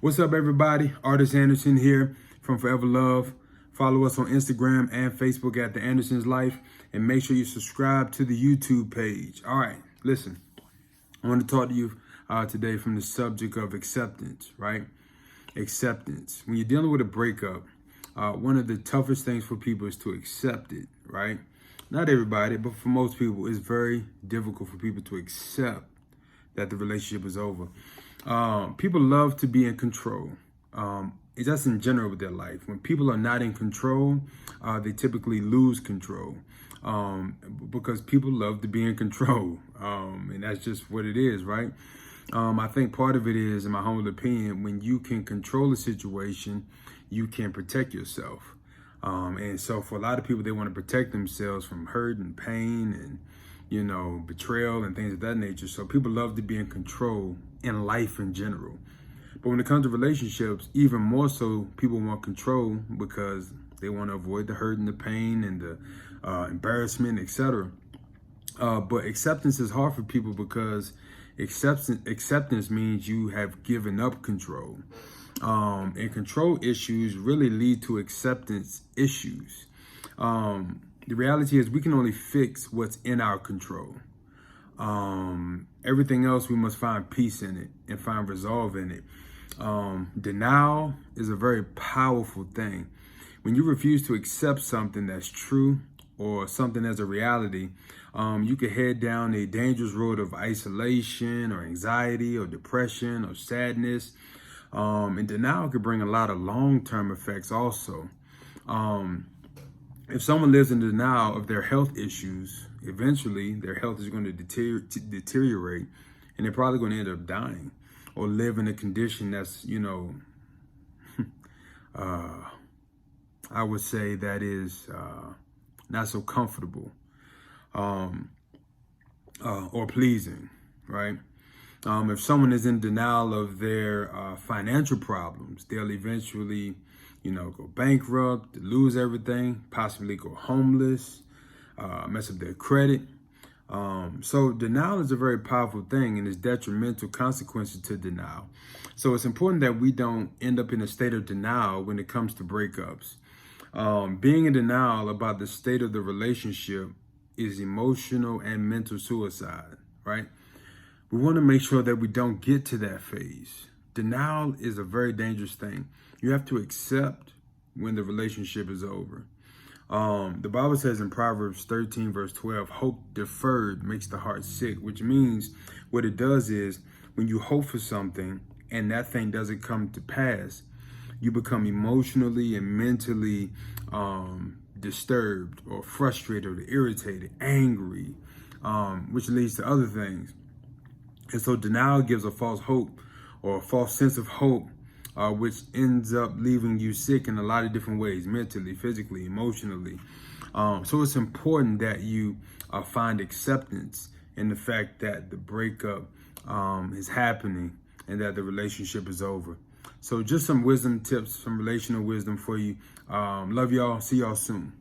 What's up, everybody? Artist Anderson here from Forever Love. Follow us on Instagram and Facebook at The Anderson's Life, and make sure you subscribe to the YouTube page. All right, listen, I want to talk to you today from the subject of acceptance, right? Acceptance. When you're dealing with a breakup, one of the toughest things for people is to accept it, right? Not everybody, but for most people, it's very difficult for people to accept that the relationship is over. People love to be in control. It's just in general with their life. When people are not in control, they typically lose control because people love to be in control. And that's just what it is, right? I think part of it is, in my humble opinion, when you can control a situation, you can protect yourself. And so for a lot of people, they want to protect themselves from hurt and pain and, betrayal and things of that nature. So people love to be in control in life in general. But when it comes to relationships, even more so, people want control because they want to avoid the hurt and the pain and the embarrassment, etc. But acceptance is hard for people because acceptance means you have given up control. And control issues really lead to acceptance issues. The reality is we can only fix what's in our control. Everything else, we must find peace in it and find resolve in it. Denial is a very powerful thing. When you refuse to accept something that's true or something as a reality, you can head down a dangerous road of isolation or anxiety or depression or sadness. And denial could bring a lot of long-term effects also. If someone lives in denial of their health issues, eventually their health is going to deteriorate, and they're probably going to end up dying or live in a condition that's, I would say that is not so comfortable or pleasing, right? If someone is in denial of their financial problems, they'll eventually, go bankrupt, lose everything, possibly go homeless, mess up their credit. So denial is a very powerful thing, and there's detrimental consequences to denial. So it's important that we don't end up in a state of denial when it comes to breakups. Being in denial about the state of the relationship is emotional and mental suicide, right? We want to make sure that we don't get to that phase. Denial is a very dangerous thing. You have to accept when the relationship is over. The Bible says in Proverbs 13, verse 12, hope deferred makes the heart sick, which means what it does is when you hope for something and that thing doesn't come to pass, you become emotionally and mentally disturbed or frustrated or irritated, angry, which leads to other things. And so denial gives a false hope or a false sense of hope, which ends up leaving you sick in a lot of different ways, mentally, physically, emotionally. So it's important that you find acceptance in the fact that the breakup is happening and that the relationship is over. So just some wisdom tips, some relational wisdom for you. Love y'all. See y'all soon.